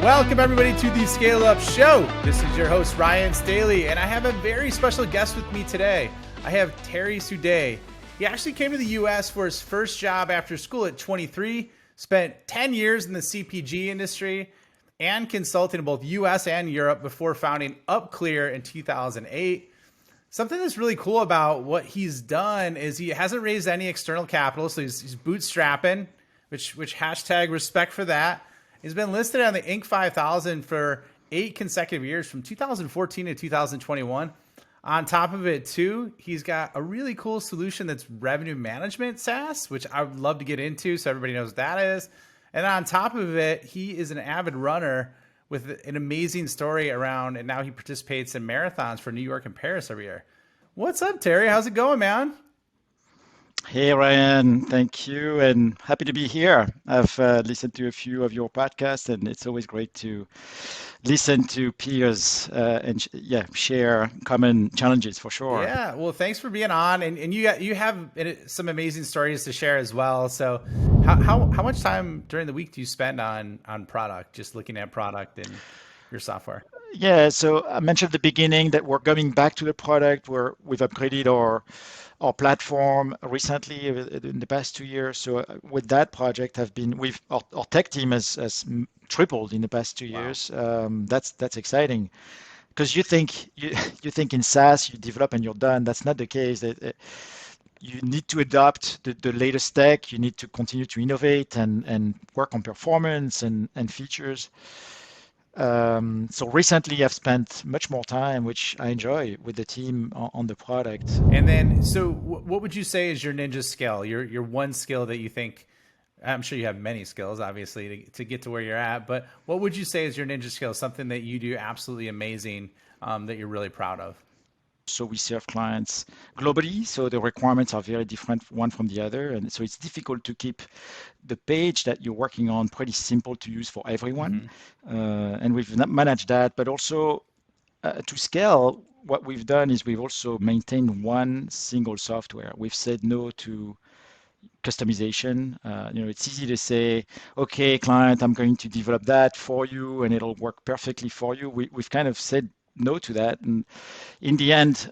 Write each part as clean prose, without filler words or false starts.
Welcome everybody to the Scale Up Show. This is your host Ryan Staley, and I have a very special guest with me today. I have Thierry Soudee. He actually came to the US for his first job after school at 23, spent 10 years in the CPG industry, and consulting in both US and Europe before founding UpClear in 2008. Something that's really cool about what he's done is he hasn't raised any external capital, so he's bootstrapping, which hashtag respect for that. He's been listed on the Inc. 5000 for 8 consecutive years from 2014 to 2021. On top of it, too, he's got a really cool solution that's revenue management SaaS, which I would love to get into so everybody knows what that is. And on top of it, he is an avid runner with an amazing story around, and now he participates in marathons for New York and Paris every year. What's up, Terry? How's it going, man? Hey Ryan, thank you, and happy to be here. I've listened to a few of your podcasts, and it's always great to listen to peers and share common challenges for sure. Yeah, well, thanks for being on, and you have some amazing stories to share as well. So, how much time during the week do you spend on product, just looking at product and your software? Yeah, so I mentioned at the beginning that we're coming back to the product. We've upgraded our platform recently in the past 2 years. So with that project, our tech team has tripled in the past 2 years. That's exciting because you think in SaaS you develop and you're done. That's not the case. You need to adopt the latest tech. You need to continue to innovate and work on performance and features. So recently I've spent much more time, which I enjoy, with the team on the product. And then, so what would you say is your ninja skill? Your one skill that you think, I'm sure you have many skills, obviously, to get to where you're at, but what would you say is your ninja skill? Something that you do absolutely amazing, that you're really proud of? So we serve clients globally, so the requirements are very different one from the other, and so it's difficult to keep the page that you're working on pretty simple to use for everyone. And we've managed that, but also to scale, what we've done is we've also maintained one single software. We've said no to customization. It's easy to say, okay, client, I'm going to develop that for you, and it'll work perfectly for you. We've kind of said no to that, and in the end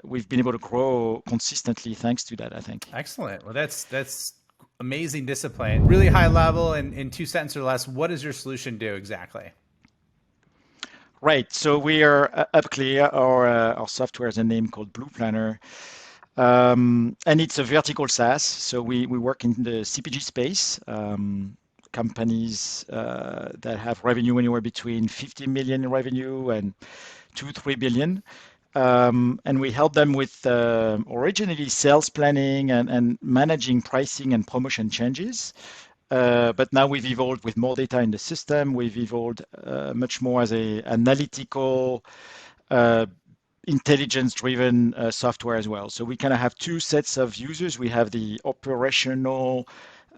we've been able to grow consistently thanks to that, I think. Excellent. Well, that's amazing discipline, really high level. And in 2 sentences or less, what does your solution do exactly? Right, so we are UpClear. Our software has a name called Blue Planner, and it's a vertical SaaS, so we work in the CPG space. Companies that have revenue anywhere between 50 million in revenue and 2-3 billion. And we help them with originally sales planning and managing pricing and promotion changes. But now we've evolved with more data in the system. We've evolved much more as a analytical, intelligence-driven software as well. So we kind of have 2 sets of users. We have the operational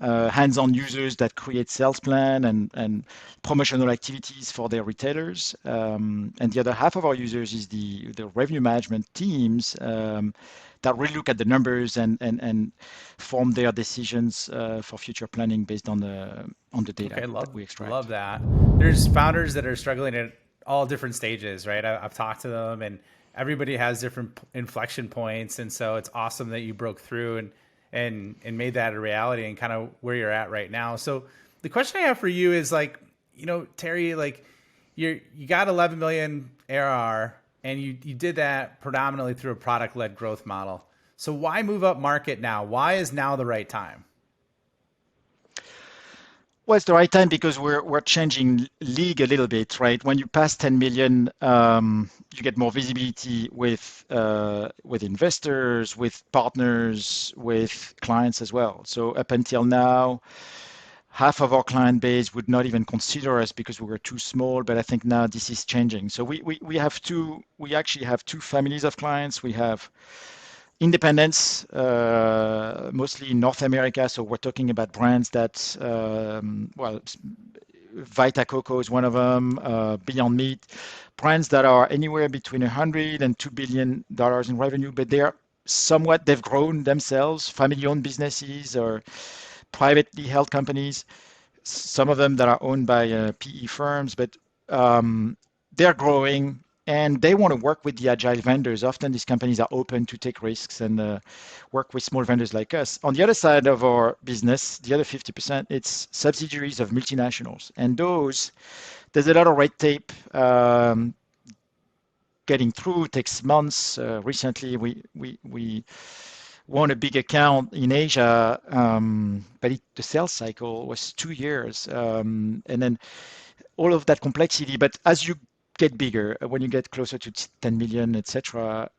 hands-on users that create sales plan and promotional activities for their retailers. And the other half of our users is the revenue management teams that really look at the numbers and form their decisions for future planning based on the data that we extract. Love that. There's founders that are struggling at all different stages, right? I've talked to them, and everybody has different inflection points. And so it's awesome that you broke through and made that a reality and kind of where you're at right now. So the question I have for you is, like, Terry, like you got 11 million ARR, and you did that predominantly through a product-led growth model. So why move up market now? Why is now the right time? Well, it's the right time because we're changing league a little bit, right? When you pass 10 million, you get more visibility with investors, with partners, with clients as well. So up until now, half of our client base would not even consider us because we were too small. But I think now this is changing. So we actually have 2 families of clients. We have independents, mostly in North America. So we're talking about brands that, Vita Coco is one of them, Beyond Meat, brands that are anywhere between $100 and $2 billion in revenue, but they've grown themselves, family-owned businesses or privately held companies. some of them that are owned by PE firms, but um, they're growing and they want to work with the agile vendors. Often these companies are open to take risks and work with small vendors like us. On the other side of our business, the other 50%, it's subsidiaries of multinationals. And those, there's a lot of red tape getting through, takes months. Recently, we won a big account in Asia, but the sales cycle was 2 years. And then all of that complexity. But as you get bigger, when you get closer to 10 million, etc.,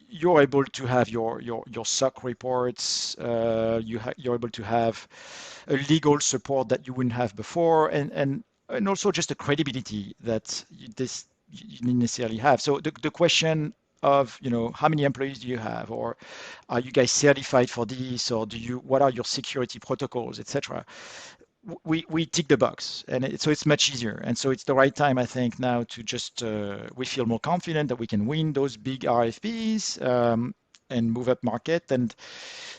you're able to have your SOC reports. You're able to have a legal support that you wouldn't have before, and also just the credibility that you didn't necessarily have. So the question of, how many employees do you have, or are you guys certified for this, or what are your security protocols, etc., we tick the box, and so it's much easier. And so it's the right time, I think, now to just we feel more confident that we can win those big RFPs, and move up market, and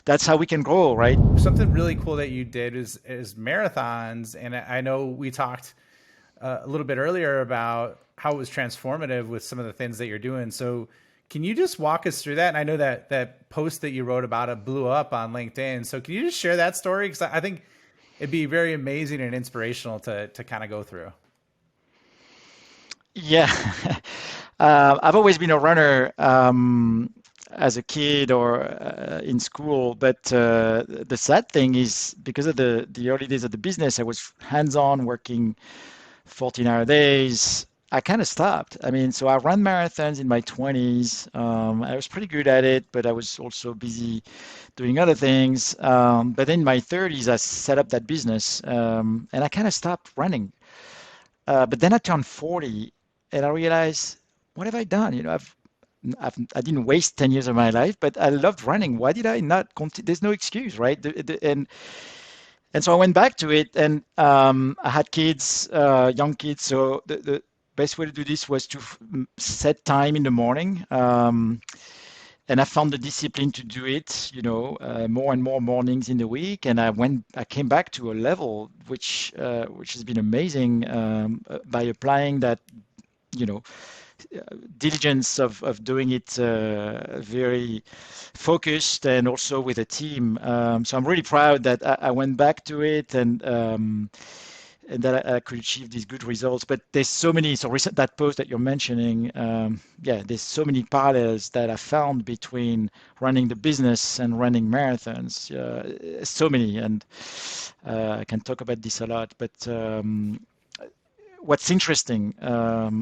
that's how we can grow, right? Something really cool that you did is marathons, and I know we talked a little bit earlier about how it was transformative with some of the things that you're doing. So can you just walk us through that? And I know that that post that you wrote about it blew up on LinkedIn. So can you just share that story? Because I think it'd be very amazing and inspirational to kind of go through. Yeah. I've always been a runner, as a kid or in school, but the sad thing is, because of the early days of the business, I was hands-on working 14-hour days. I kind of stopped. I mean, so I ran marathons in my 20s. I was pretty good at it, but I was also busy doing other things. But in my 30s, I set up that business, and I kind of stopped running. But then I turned 40, and I realized, what have I done? I didn't waste 10 years of my life, but I loved running. Why did I not continue? There's no excuse, right? And so I went back to it, and I had kids, young kids. So the best way to do this was to set time in the morning. And I found the discipline to do it, more and more mornings in the week. And I came back to a level which has been amazing, by applying that, you know, diligence of doing it very focused, and also with a team. So I'm really proud that I went back to it, and that I could achieve these good results. But there's so many, so recent that post that you're mentioning, yeah, there's so many parallels that I found between running the business and running marathons. So many, and I can talk about this a lot. But what's interesting,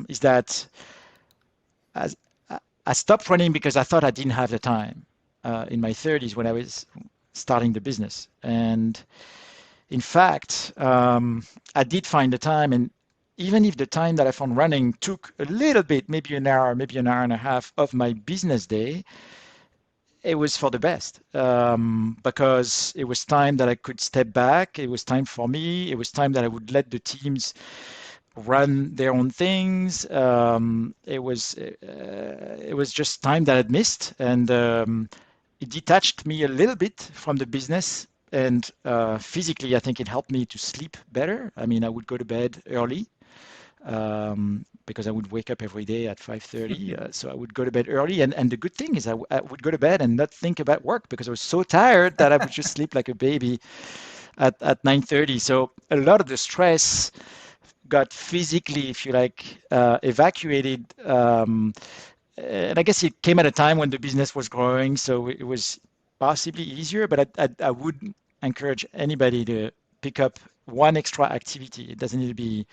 is that as I stopped running because I thought I didn't have the time, in my 30s when I was starting the business. And in fact, I did find the time, and even if the time that I found running took a little bit, maybe an hour, maybe an hour and a half of my business day, it was for the best, because it was time that I could step back. It was time for me. It was time that I would let the teams run their own things. It was just time that I'd missed, and it detached me a little bit from the business. And physically, I think it helped me to sleep better. I mean, I would go to bed early, because I would wake up every day at 5:30. So I would go to bed early, and the good thing is I would go to bed and not think about work, because I was so tired that I would just sleep like a baby at 9:30. So a lot of the stress got physically, if you like, evacuated. And I guess it came at a time when the business was growing, so it was possibly easier. But I would encourage anybody to pick up one extra activity. It doesn't need to be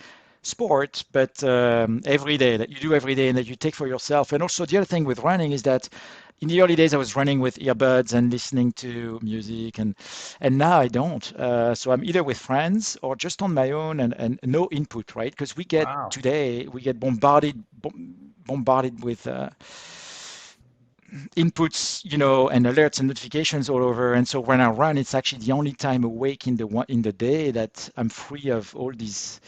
sport, but every day, that you do every day and that you take for yourself. And also the other thing with running is that in the early days, I was running with earbuds and listening to music, and now I don't. So I'm either with friends or just on my own, and no input, right? Because Wow. today we get bombarded with inputs, and alerts and notifications all over. And so when I run, it's actually the only time awake in the day that I'm free of all these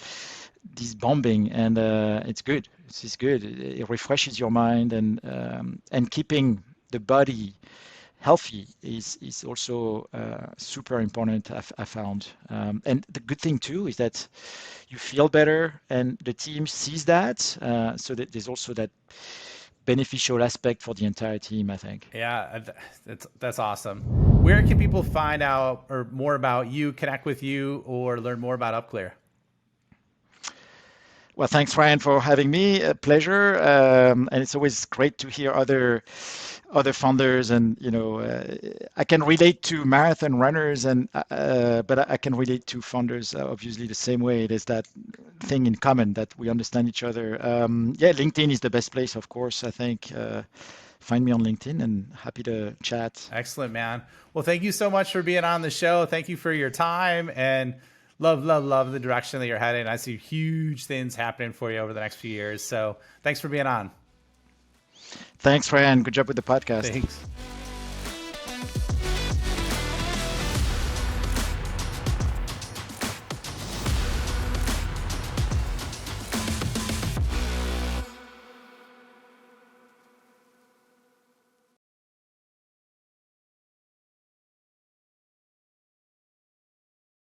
bombing, and it's good. It's good. It refreshes your mind, and keeping the body healthy is also super important. I found, and the good thing too is that you feel better, and the team sees that. So that there's also that beneficial aspect for the entire team, I think. Yeah, that's awesome. Where can people find out or more about you, connect with you, or learn more about UpClear? Well, thanks, Ryan, for having me. A pleasure, and it's always great to hear other founders, and I can relate to marathon runners, and but I can relate to founders obviously the same way. There's that thing in common that we understand each other. Yeah, LinkedIn is the best place, of course. I think find me on LinkedIn, and happy to chat. Excellent, man. Well, thank you so much for being on the show. Thank you for your time, and love the direction that you're heading. I see huge things happening for you over the next few years. So thanks for being on. Thanks, Ryan. Good job with the podcast. Thanks.